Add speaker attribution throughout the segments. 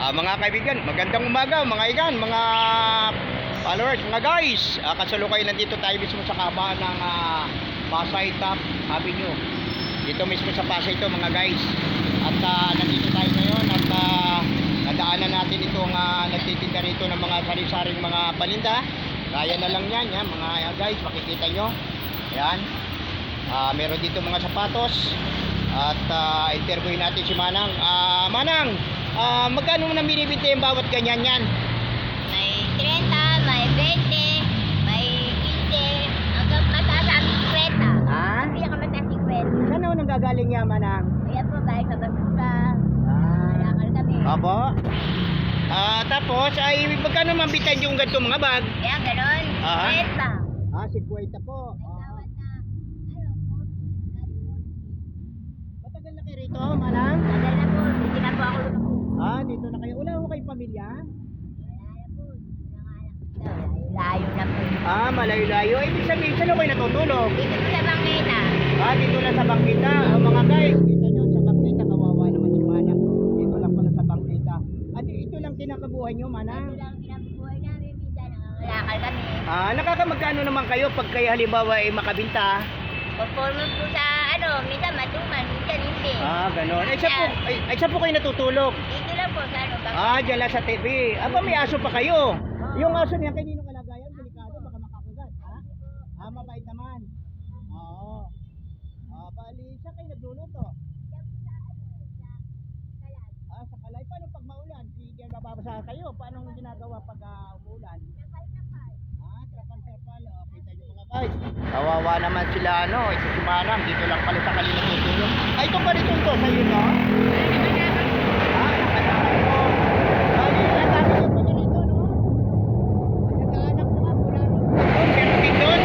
Speaker 1: Mga kaibigan, magandang umaga mga igan, mga followers, mga guys. Kasalukuyan nandito tayo mismo sa kabaan ng Pasay Top Avenue. Dito mismo sa Pasay ito mga guys. At nandito tayo ngayon at nadaanan natin itong nagtitinda rito ng mga sari-saring mga paninda. Kaya na lang yan mga guys, makikita nyo. Yan. Meron dito mga sapatos. At interviewin natin si Manang. Manang, magkano mo nang binibinta yung bawat ganyan yan?
Speaker 2: May 30, may 20, may 15, hanggang mataas ang 50.
Speaker 1: Ha?
Speaker 2: Ang pinakamataas 50.
Speaker 1: Saan ako nang gagaling yan, Manang?
Speaker 2: Kaya po guys, sa basura, lakal kami.
Speaker 1: Opo. Tapos ay magkano mambitan yung ganito mga bag?
Speaker 2: Kaya ganon, 50.
Speaker 1: 50 po.
Speaker 2: May tawad na,
Speaker 1: Matagal na kayo rito, Manang?
Speaker 2: tagal na po, hindi na po ako lumako.
Speaker 1: Dito na kayo. Wala ko kayong pamilya?
Speaker 2: Wala na po, nanganak daw, layo na po.
Speaker 1: Malayo-layo. Ibig sabihin, saan kayo natutulog?
Speaker 2: Dito po sa Bangketa.
Speaker 1: Dito lang sa bangkita. Mga guys, kita nyo sa bangkita, kawawa naman si Manang. Dito lang pala sa bangkita. Ito lang kinakabuhay nyo, Manang?
Speaker 2: Ito lang pinabubuhay namin, minsan nangangalakal kami.
Speaker 1: Nakakamagkano naman kayo pag kayo halimbawa ay makabinta?
Speaker 2: Performance po sa minsan matuman, minsan hindi.
Speaker 1: Ganon. Saan po kayo natutulog?
Speaker 2: Dito lang po sa Bangketa.
Speaker 1: Dyan lang sa TV. May aso pa kayo. Yung aso niyan, kaninong kalagayan? Delikado, baka makakagat. Mabait naman. Oo. Bali, saan kayo nagluluto? Sa Kalay. Paano pag maulan? Hindi mababasa kayo. Paano ang ginagawa pag umulan? Trapal-trapal. Kita nyo mga guys. Kawawa naman sila, ito si Manang. Dito lang pala sa kanila tutulog. Ito pa rin ito. Sa'yo, no? Nakalaman ko. Bali, natapos yung pala rito, no? Nagkaanak ko nga mula rin. Meron din doon.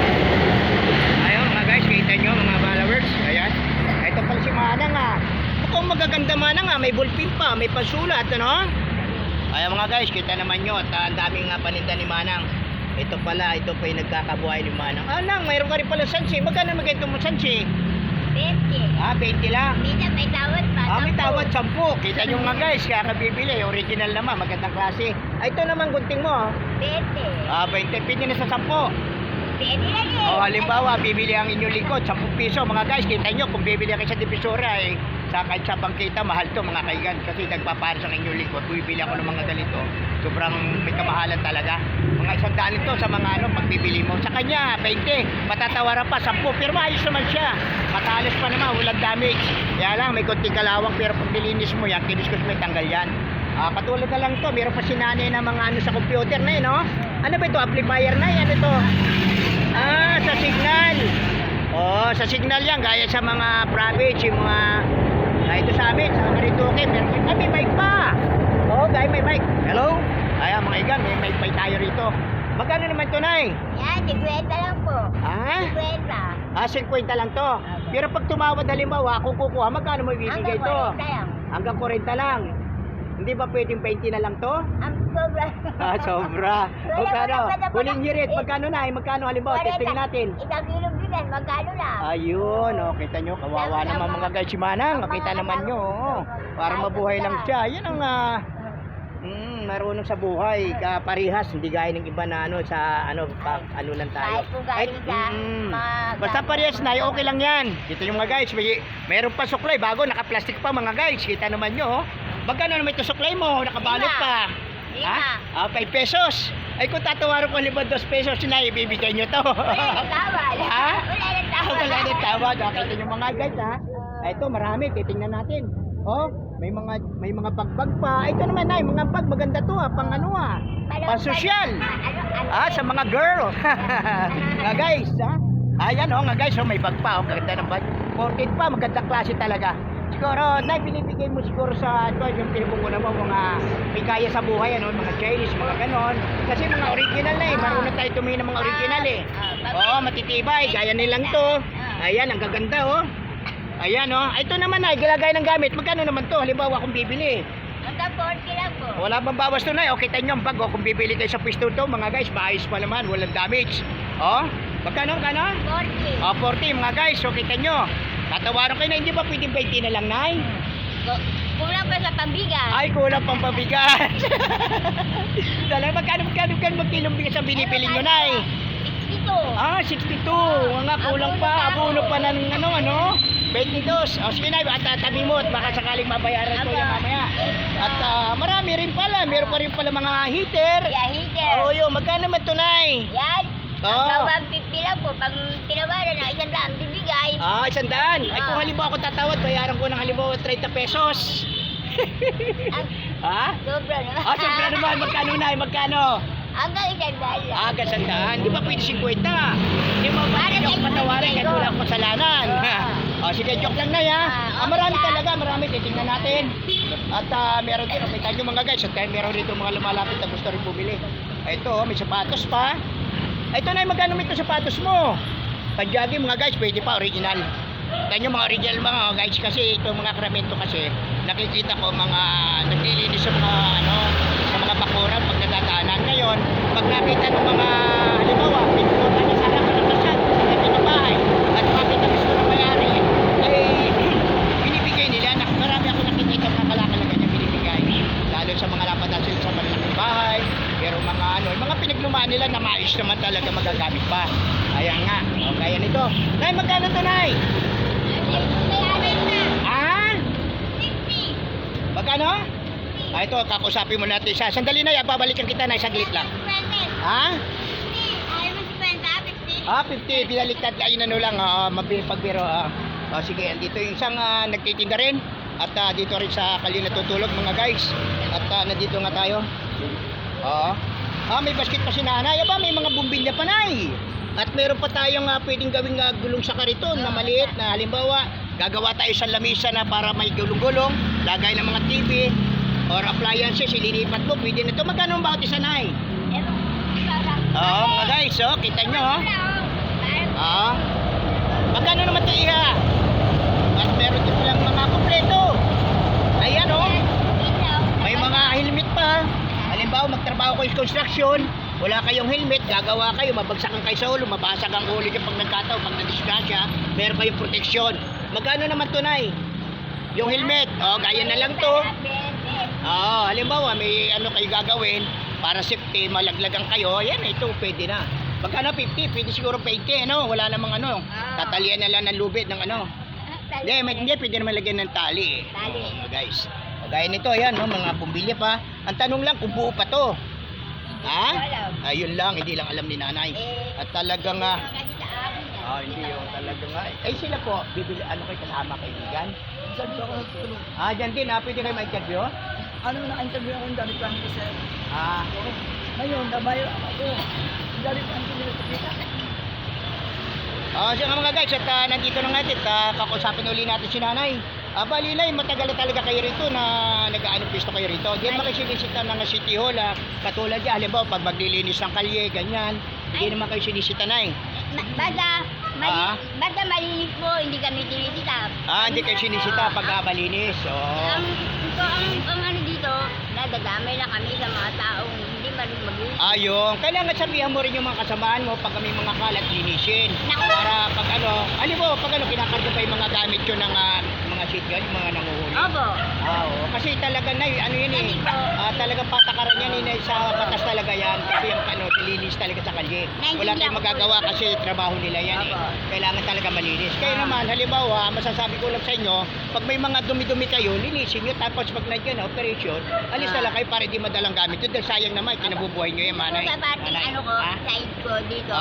Speaker 1: Ayun, mga guys. Kita nyo, mga followers. Ayan. Ito pala si Manang, Mukhang magaganda Manang, may ballpen pa, may pasulat, ano? Ayan mga guys, kita naman nyo at ang daming paninda ni Manang. Ito pala, ito pa yung nagkakabuhay ni Manang. Nang, mayroon ka rin pala sansi. Magkano magkento mo sansi?
Speaker 2: 20.
Speaker 1: 20 lang.
Speaker 2: Minsan may tawad pa.
Speaker 1: May tawad 10. Kita nyo mga guys, kaya kabibili. Original naman, magandang klase. Ito naman gunting mo.
Speaker 2: 20.
Speaker 1: 20, pwede na sa 10.
Speaker 2: Pwede lang
Speaker 1: Halimbawa, bibili ang inyong lingkod, 10 piso. Mga guys, kita nyo, kung bibili kayo sa divisora, kahit sa bangkita, mahal to mga kaigan. Kasi nagpapares ang inyong lingkod. Bibili ako ng mga ganito. Sobrang may kamahalan talaga. Mga 100 ito sa mga pagbibili mo. Sa kanya, 20. Matatawaran pa, 10. Pero maayos naman siya. Matalas pa naman, walang damage. Kaya lang, may konting kalawang. Pero pag nilinis mo yan, kinis-kus may tanggal yan. Katulad na lang to, meron pa sinanay na mga sa computer na no? Ano ba ito? Amplifier na yan ito. Sa signal. Sa signal yan, gaya sa mga private, yung mga ito sa amin, sa Maritoke, meron may mic pa. Gaya may mic. Hello? Ayan mga igan, may mic pa tayo rito. Magkano naman ito, Nay?
Speaker 2: Yan, 50 lang po. 50.
Speaker 1: 50 lang to. Pero pag tumawad halimbawa, kung kukuha, magkano mo ibibigay to?
Speaker 2: Hanggang 40 lang.
Speaker 1: Hanggang 40 lang. Hindi ba pwedeng 20 na lang to?
Speaker 2: Ang sobra.
Speaker 1: Sobra. Magkano? Huling hirit, magkano na? Magkano halimbawa? Testingin natin.
Speaker 2: Isang kilo bigan, magkano lang?
Speaker 1: Ayun, kita nyo, kawawa naman mga guys si Manang. Makita naman nyo, para mabuhay lang siya. Yan ang marunong sa buhay, parihas, hindi gaya ng iba na sa lang tayo.
Speaker 2: Kahit kung galing ka,
Speaker 1: Basta parehas na, okay lang yan. Dito yung mga guys, mayroon pa suklay, bago, naka-plastic pa mga guys. Kita naman nyo, magkano naman ito suklay mo, nakabalot pa. 5 pesos. Ay kung tatawaran ko 2 pesos na, ibibigay nyo to.
Speaker 2: Wala nang tawad.
Speaker 1: Wala nang tawad. Kita nyo mga guys Ito marami, titingnan natin. May mga bagbag pa. Ito naman mga bag maganda to pang pang social. Sa mga girl. Nga guys, Ayan nga guys, may bag pa, ganda ng bag. 14 pa, magandang klase talaga. Siguro, binibigay mo siguro sa yung pinupuna mo mga may kaya sa buhay, mga Chinese, mga ganon. Kasi mga original na marunong tayo tumingin ng mga original matitibay, gaya nilang to. Ayan, ang gaganda Ayan ito naman gilagay ng gamit. Magkano naman to? Halimbawa kung bibili.
Speaker 2: Hanggang 40 lang po.
Speaker 1: Wala bang bawas to kita nyo ang bag kung bibili kayo sa pwesto to mga guys, maayos pa naman, walang damage. Magkano?
Speaker 2: 40.
Speaker 1: 40 mga guys, kita nyo. Tatawaran kayo na, hindi ba pwedeng 20 na lang, Nay?
Speaker 2: Kulang pa sa pambigas.
Speaker 1: Ay, kulang pang pabigas. Dala, magkano magkilong bigas ang binibili nyo, Nay?
Speaker 2: 62.
Speaker 1: 62. Nga, kulang pa. Abono pa ng ano? 22. O, sige, Nay, at tabi mo at baka sakaling mabayaran ko yan mamaya. At marami rin pala. Meron pa rin pala mga heater.
Speaker 2: Yeah, heater.
Speaker 1: Oo, yun. Magkano man ito, Nay?
Speaker 2: Yan.
Speaker 1: Oo.
Speaker 2: Ang 150 lang po. Pag tinawaran na, 100 bibigay.
Speaker 1: 100. Ay, kung halimbawa ako tatawad, bayaran ko ng halimbawa 30 pesos. Ha?
Speaker 2: Sobra naman.
Speaker 1: Siyempre naman. Magkano, Nay? Magkano?
Speaker 2: Hanggang 100 lang.
Speaker 1: Agad sandaan. Di ba pwede 50? Di ba pwede niyo akong patawarin kahit wala akong kasalanan? Sige, joke lang na ya. Marami talaga, marami. Titingnan natin. At meron din, kita nyo mga guys. At meron dito mga lumalapit na gusto rin bumili. Ito, may sapatos pa. Ito na, magkano ito sapatos mo? Pag-jogging mga guys, pwede pa, original. Ito nyo mga original mga guys kasi ito mga kramento kasi nakikita ko mga naglilinis sa mga sa mga bakuran pag nadadaanan. Ngayon, pag nakita ng mga halimbawa, pinupunta niya sa harapan ng masyad, sa pinabahay, at makita gusto ng mayari, ay binibigay nila. Marami ako nakikita mga kalakalaga niya binibigay. Lalo sa mga lapatan sila sa malaking bahay, pero mga pinaglumaan nila na mais naman talaga magagamit pa. Ayan nga, kaya nito. Nay, magkano to, Nay? Magkano? Ito, kakausapin mo natin siya. Sandali na yan, babalikan kita na saglit lang. Ha?
Speaker 2: Ayaw mo si Penta, 50.
Speaker 1: 50, pinaliktad ayun lang, pagbiro. Sige, andito yung isang nagtitinda rin. At dito rin sa kali natutulog mga guys. At nandito nga tayo. May basket pa si nanay. Aba, may mga bumbilya pa, Nay. At meron pa tayong pwedeng gawing gulong sa kariton na maliit na halimbawa gagawa tayo sa lamisa na para may gulong-gulong, lagay ng mga TV or appliances, ililipat mo, pwede na ito. Magkano ang bawat isa, Nay? Mga guys, kita nyo, magkano naman ito, Iha? At meron din silang mga kompleto. Ayan, may mga helmet pa. Halimbawa, magtrabaho kayo sa construction, wala kayong helmet, gagawa kayo, mabagsakan kayo sa ulo, mabasag ang ulo niyo pag nagkataon, pag nadisgrasya, meron kayong proteksyon. Magkano naman to, Nay? Yung helmet, gaya na lang to. Halimbawa, may kayo gagawin para safety, malaglagan kayo, ayan, ito, pwede na. Magkano 50? Pwede siguro 20, wala namang tatalian na lang ng lubid ng Hindi, pwede naman lagyan ng tali. Guys, gaya nito, ayan, mga bumbilya pa. Ang tanong lang kung buo pa to. Ayun lang, hindi lang alam ni nanay. At talagang hindi yung talagang sila po, bibili, kayo kasama kaibigan?
Speaker 3: Saan ba ako nagtulog?
Speaker 1: Dyan din, pwede kayo ma-interview?
Speaker 3: Na-interview ako ng David Franco, sir. Ngayon, nabayo ako. David Franco nila kita.
Speaker 1: Siya nga mga guys, at nandito na natin, kakusapin uli natin si nanay. Balinay, matagal na talaga kayo rito na nag-aanong pisto kayo rito. Diyan makisinisita ng City Hall, katulad yan, halimbawa pag maglilinis ng kalye, ganyan. Hindi naman kayo sinisita, Nay.
Speaker 2: Basta malinis po, hindi kami sinisita.
Speaker 1: Hindi kayo sinisita pag malinis.
Speaker 2: Ang dito, nadadamay na kami sa mga taong hindi marunong maglinis.
Speaker 1: Kailangan sabihan mo rin yung mga kasamaan mo pag may mga kalat linisin. Para pag halimbawa pag kinakarga pa yung mga gamit yun ng mga shit gun, yung mga nanguhuli.
Speaker 2: Opo.
Speaker 1: Kasi talaga na talagang patakaran yan sa batas talaga yan. Kasi yung nilinis talaga sa kalye. Wala tayong magagawa kasi trabaho nila yan. Kailangan talaga malinis. Kaya naman, halimbawa, masasabi ko lang sa inyo, pag may mga dumi-dumi kayo, linisin nyo. Tapos pag nandiyan na operation, alis na lang kayo para di madalang gamit yun. Dahil sayang naman, kinabubuhay nyo yan, manay.
Speaker 2: Sa parting side ko dito,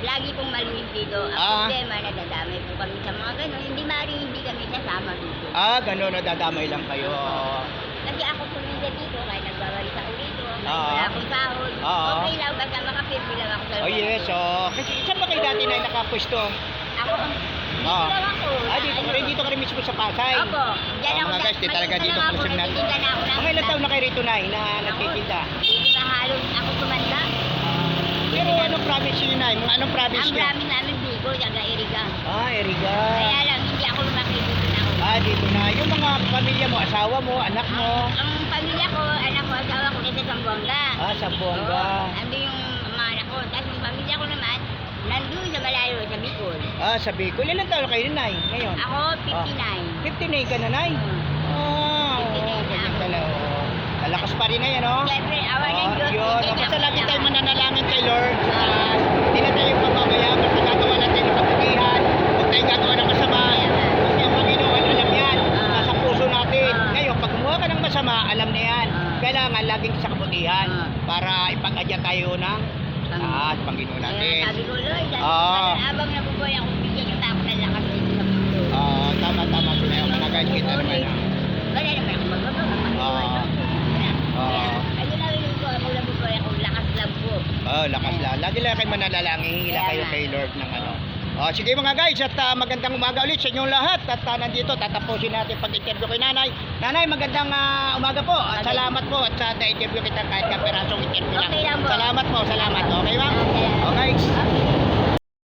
Speaker 2: lagi pong malinis dito. Ang problema, nadadamay po kami sa mga gano'n. Hindi kami kasama dito.
Speaker 1: Gano'n, nadadamay lang kayo.
Speaker 2: Kasi ako po minsan dito, kaya nagbabalisa ko dito. Wala akong sahod. Okay lang, basta makapirmi lang ako sa
Speaker 1: Yes, kasi saan ba kayo dati na nakapwesto?
Speaker 2: Ako, dito lang ako.
Speaker 1: Dito ka rin mismo sa Pasay.
Speaker 2: Opo. Diyan ako.
Speaker 1: Mga guys, talaga dito
Speaker 2: ako.
Speaker 1: po natin.
Speaker 2: Nagtitinda na ako.
Speaker 1: Mga ilang taon na kayo rito, Nay, na nagtitinda?
Speaker 2: Hindi pa halos ako tumanda.
Speaker 1: Pero anong province yun, Nay? Anong province
Speaker 2: Ang
Speaker 1: niyo?
Speaker 2: province namin Bicol, taga Iriga.
Speaker 1: Iriga.
Speaker 2: Kaya lang, hindi ako lumaki dito na ako.
Speaker 1: Dito na. Yung mga pamilya mo, asawa mo, anak mo?
Speaker 2: Ang pamilya ko, anak ko, asawa ko nasa Zamboanga.
Speaker 1: Zamboanga.
Speaker 2: Ando yung mga anak ko. Tapos yung pamilya ko naman, nandun sa malayo, sa Bicol.
Speaker 1: Sa Bicol. Ilang taon kayo, Nay, ngayon?
Speaker 2: Ako, 59.
Speaker 1: 59 ka na, Nay? Malakas pa rin ngayon, no?
Speaker 2: Siyempre, awa ng Diyos.
Speaker 1: Yun.
Speaker 2: hindi
Speaker 1: Basta
Speaker 2: na
Speaker 1: lagi
Speaker 2: kailangan.
Speaker 1: tayo mananalangin kay Lord. Hindi na tayo pamamaya. Basta gagawa natin ng kabutihan. Huwag tayo gagawa ng masama. Kasi ang Panginoon, alam yan. Nasa puso natin. Ngayon, pag gumawa ka ng masama, alam na yan. Kailangan laging sa kabutihan para ipag-adya tayo ng Panginoon
Speaker 2: Kaya
Speaker 1: natin.
Speaker 2: sabi ko, Lord, habang nabubuhay ako, bigyan kita ako ng lakas dito sa mundo.
Speaker 1: Tama sila yung mga guys. Kita naman.
Speaker 2: Wala naman ako magbabaga. Ayun na rin ko, habang nabubuhay ako, lakas lang po.
Speaker 1: Lakas lang. Lagi lang kayo mananalangin. Hingi lang kayo kay Lord ng ano. Sige mga guys, at magandang umaga ulit sa inyong lahat. At nandito, tatapusin natin pag-interview kay Nanay. Nanay, magandang umaga po. At salamat po at sa na-interview kita kahit kaperasong interview lang.
Speaker 2: Okay lang po.
Speaker 1: Salamat po, salamat. Okay ma'am?
Speaker 2: Okay.
Speaker 1: Okay.